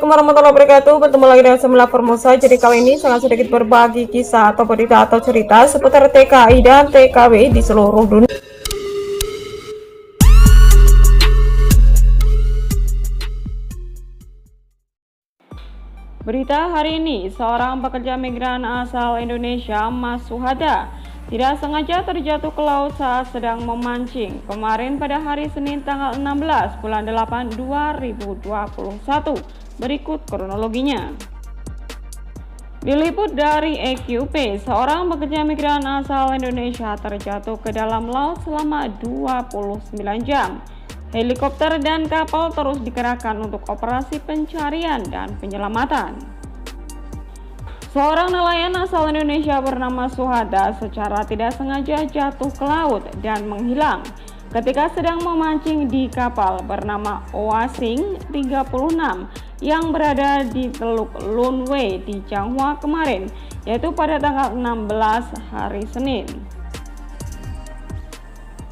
Assalamualaikum warahmatullahi wabarakatuh. Bertemu lagi dengan Semula Formosa. Jadi kali ini sangat sedikit berbagi kisah atau berita atau cerita seputar TKI dan TKW di seluruh dunia. Berita hari ini, seorang pekerja migran asal Indonesia, Mas Suhada, tidak sengaja terjatuh ke laut saat sedang memancing kemarin pada hari Senin tanggal 16 bulan 8 2021. Berikut kronologinya. Diliput dari EQP, seorang pekerja migran asal Indonesia terjatuh ke dalam laut selama 29 jam. Helikopter dan kapal terus dikerahkan untuk operasi pencarian dan penyelamatan. Seorang nelayan asal Indonesia bernama Suhada secara tidak sengaja jatuh ke laut dan menghilang ketika sedang memancing di kapal bernama Oasing 36 yang berada di Teluk Lunwei di Changhua kemarin, yaitu pada tanggal 16 hari Senin.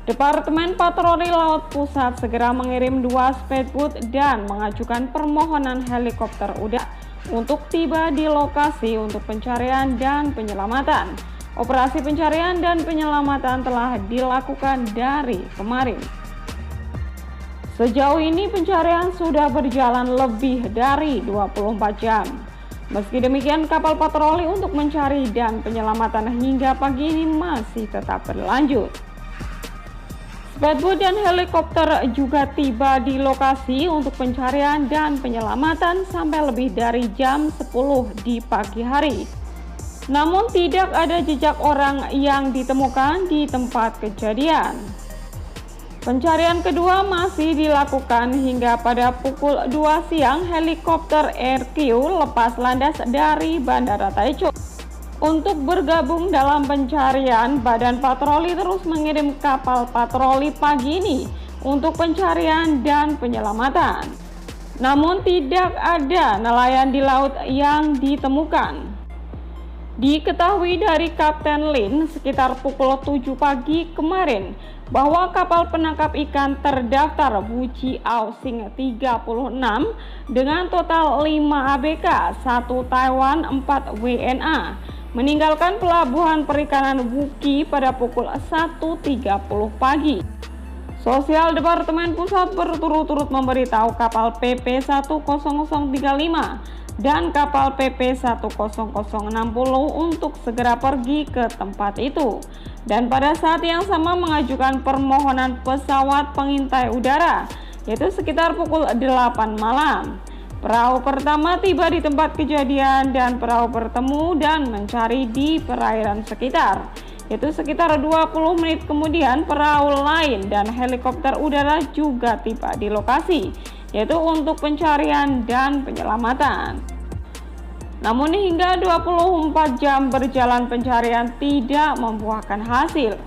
Departemen Patroli Laut Pusat segera mengirim 2 speedboat dan mengajukan permohonan helikopter udara untuk tiba di lokasi untuk pencarian dan penyelamatan. Operasi pencarian dan penyelamatan telah dilakukan dari kemarin. Sejauh ini pencarian sudah berjalan lebih dari 24 jam. Meski demikian, kapal patroli untuk mencari dan penyelamatan hingga pagi ini masih tetap berlanjut. Speedboat dan helikopter juga tiba di lokasi untuk pencarian dan penyelamatan sampai lebih dari jam 10 di pagi hari. Namun tidak ada jejak orang yang ditemukan di tempat kejadian. Pencarian kedua masih dilakukan hingga pada pukul 2 siang helikopter RQ lepas landas dari Bandara Taichung. Untuk bergabung dalam pencarian, Badan Patroli terus mengirim kapal patroli pagi ini untuk pencarian dan penyelamatan. Namun tidak ada nelayan di laut yang ditemukan. Diketahui dari Kapten Lin sekitar pukul 7 pagi kemarin bahwa kapal penangkap ikan terdaftar Wuchi Aosing 36 dengan total 5 ABK, 1 Taiwan, 4 WNA meninggalkan pelabuhan perikanan Wuki pada pukul 1.30 pagi. Sosial Departemen Pusat berturut-turut memberitahu kapal PP 10035 dan kapal PP 10060 untuk segera pergi ke tempat itu, dan pada saat yang sama mengajukan permohonan pesawat pengintai udara, yaitu sekitar pukul 8 malam. Perahu pertama tiba di tempat kejadian dan perahu bertemu dan mencari di perairan sekitar. Yaitu sekitar 20 menit kemudian perahu lain dan helikopter udara juga tiba di lokasi, yaitu untuk pencarian dan penyelamatan. Namun hingga 24 jam berjalan pencarian tidak membuahkan hasil.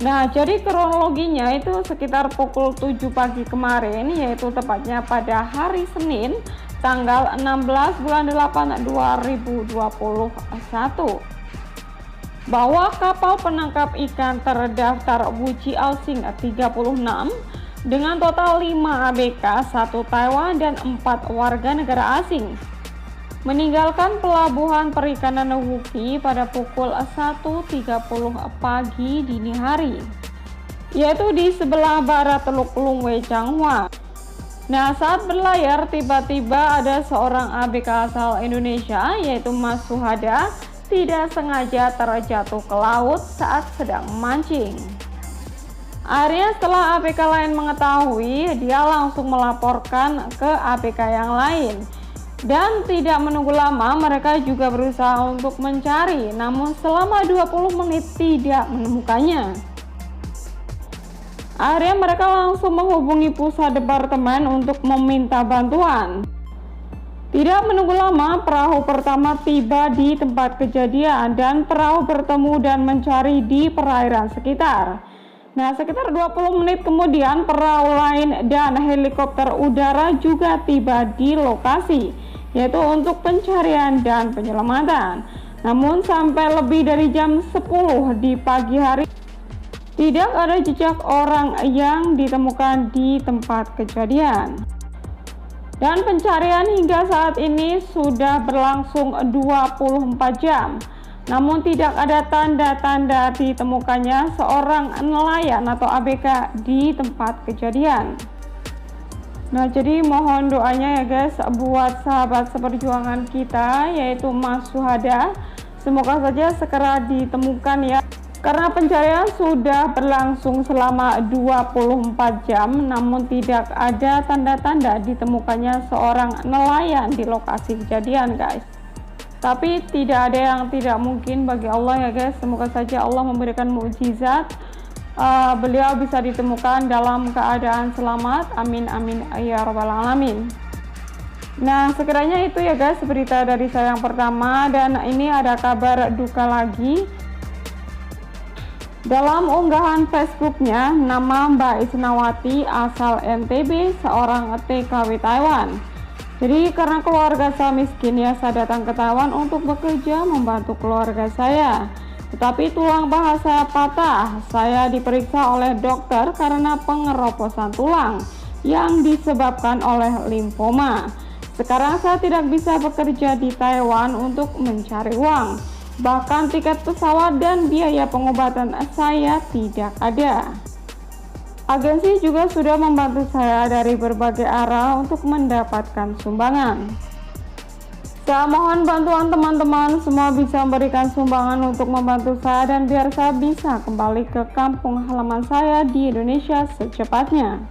Nah, jadi kronologinya itu sekitar pukul 7 pagi kemarin, yaitu tepatnya pada hari Senin tanggal 16 bulan 8 2021, bahwa kapal penangkap ikan terdaftar Wuchi Aosing 36 dengan total 5 ABK, 1 Taiwan dan 4 warga negara asing meninggalkan pelabuhan perikanan Wuki pada pukul 1.30 pagi dini hari, yaitu di sebelah barat Teluk Lunwei Changhua. Nah, saat berlayar tiba-tiba ada seorang ABK asal Indonesia, yaitu Mas Suhada, tidak sengaja terjatuh ke laut saat sedang memancing. Akhirnya setelah ABK lain mengetahui, dia langsung melaporkan ke ABK yang lain. Dan tidak menunggu lama, mereka juga berusaha untuk mencari, namun selama 20 menit tidak menemukannya. Akhirnya mereka langsung menghubungi pusat departemen untuk meminta bantuan. Tidak menunggu lama, perahu pertama tiba di tempat kejadian dan perahu bertemu dan mencari di perairan sekitar. Nah, sekitar 20 menit kemudian perahu lain dan helikopter udara juga tiba di lokasi, yaitu untuk pencarian dan penyelamatan. Namun sampai lebih dari jam 10 di pagi hari tidak ada jejak orang yang ditemukan di tempat kejadian. Dan pencarian hingga saat ini sudah berlangsung 24 jam. Namun tidak ada tanda-tanda ditemukannya seorang nelayan atau ABK di tempat kejadian. Nah, jadi mohon doanya ya guys buat sahabat seperjuangan kita yaitu Mas Suhada. Semoga saja segera ditemukan ya. Karena pencarian sudah berlangsung selama 24 jam namun tidak ada tanda-tanda ditemukannya seorang nelayan di lokasi kejadian guys. Tapi tidak ada yang tidak mungkin bagi Allah ya guys. Semoga saja Allah memberikan mukjizat. Beliau bisa ditemukan dalam keadaan selamat. Amin amin ya rabbal alamin. Nah, sekiranya itu ya guys berita dari saya yang pertama, dan ini ada kabar duka lagi. Dalam unggahan Facebooknya, nama Mbak Isnawati asal NTB, seorang TKW Taiwan. Jadi karena keluarga saya miskin ya, saya datang ke Taiwan untuk bekerja membantu keluarga saya. Tetapi tulang paha saya patah. Saya diperiksa oleh dokter karena pengeroposan tulang yang disebabkan oleh limfoma. Sekarang saya tidak bisa bekerja di Taiwan untuk mencari uang. Bahkan tiket pesawat dan biaya pengobatan saya tidak ada. Agensi juga sudah membantu saya dari berbagai arah untuk mendapatkan sumbangan. Saya mohon bantuan teman-teman semua bisa memberikan sumbangan untuk membantu saya dan biar saya bisa kembali ke kampung halaman saya di Indonesia secepatnya.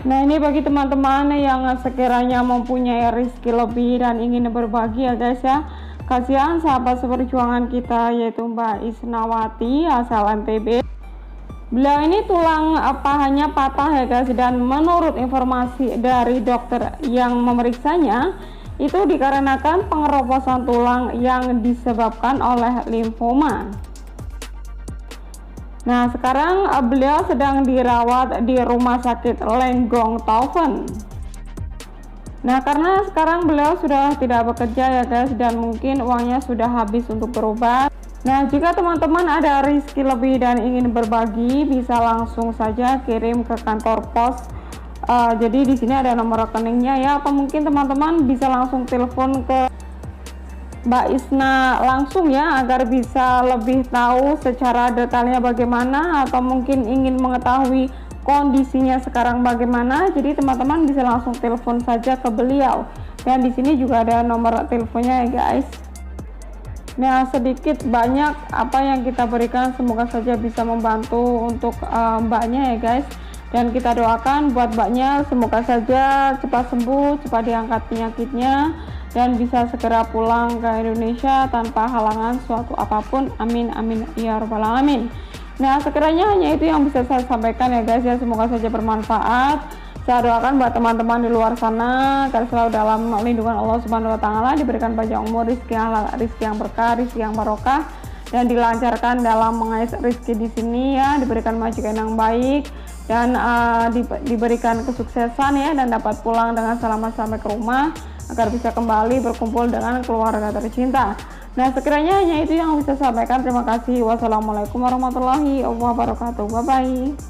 Nah, ini bagi teman-teman yang sekiranya mempunyai rezeki lebih dan ingin berbagi ya guys ya. Kasihan sahabat seperjuangan kita yaitu Mbak Isnawati asal NTB. Beliau ini tulang pahanya patah ya guys, dan menurut informasi dari dokter yang memeriksanya itu dikarenakan pengeroposan tulang yang disebabkan oleh limfoma. Nah, sekarang beliau sedang dirawat di rumah sakit Lenggong Taufen. Nah, karena sekarang beliau sudah tidak bekerja ya guys, dan mungkin uangnya sudah habis untuk berobat. Nah, jika teman-teman ada rezeki lebih dan ingin berbagi, bisa langsung saja kirim ke kantor pos. Jadi di sini ada nomor rekeningnya ya, atau mungkin teman-teman bisa langsung telepon ke Mbak Isna langsung ya, agar bisa lebih tahu secara detailnya bagaimana, atau mungkin ingin mengetahui kondisinya sekarang bagaimana. Jadi teman-teman bisa langsung telepon saja ke beliau, dan di sini juga ada nomor teleponnya ya guys. Nah, sedikit banyak apa yang kita berikan semoga saja bisa membantu untuk mbaknya ya guys. Dan kita doakan buat mbaknya semoga saja cepat sembuh, cepat diangkat penyakitnya, dan bisa segera pulang ke Indonesia tanpa halangan suatu apapun. Amin amin ya rabbal alamin. Nah, sekiranya hanya itu yang bisa saya sampaikan ya guys ya, semoga saja bermanfaat. Saya doakan buat teman-teman di luar sana agar selalu dalam lindungan Allah Subhanahu wa taala, diberikan panjang umur, rezeki halal, rezeki yang berkah, rezeki yang barokah, dan dilancarkan dalam mengais rezeki di sini ya, diberikan majikan yang baik, dan diberikan kesuksesan ya, dan dapat pulang dengan selamat sampai ke rumah agar bisa kembali berkumpul dengan keluarga tercinta. Nah, sekiranya hanya itu yang bisa saya sampaikan. Terima kasih. Wassalamualaikum warahmatullahi wabarakatuh. Bye bye.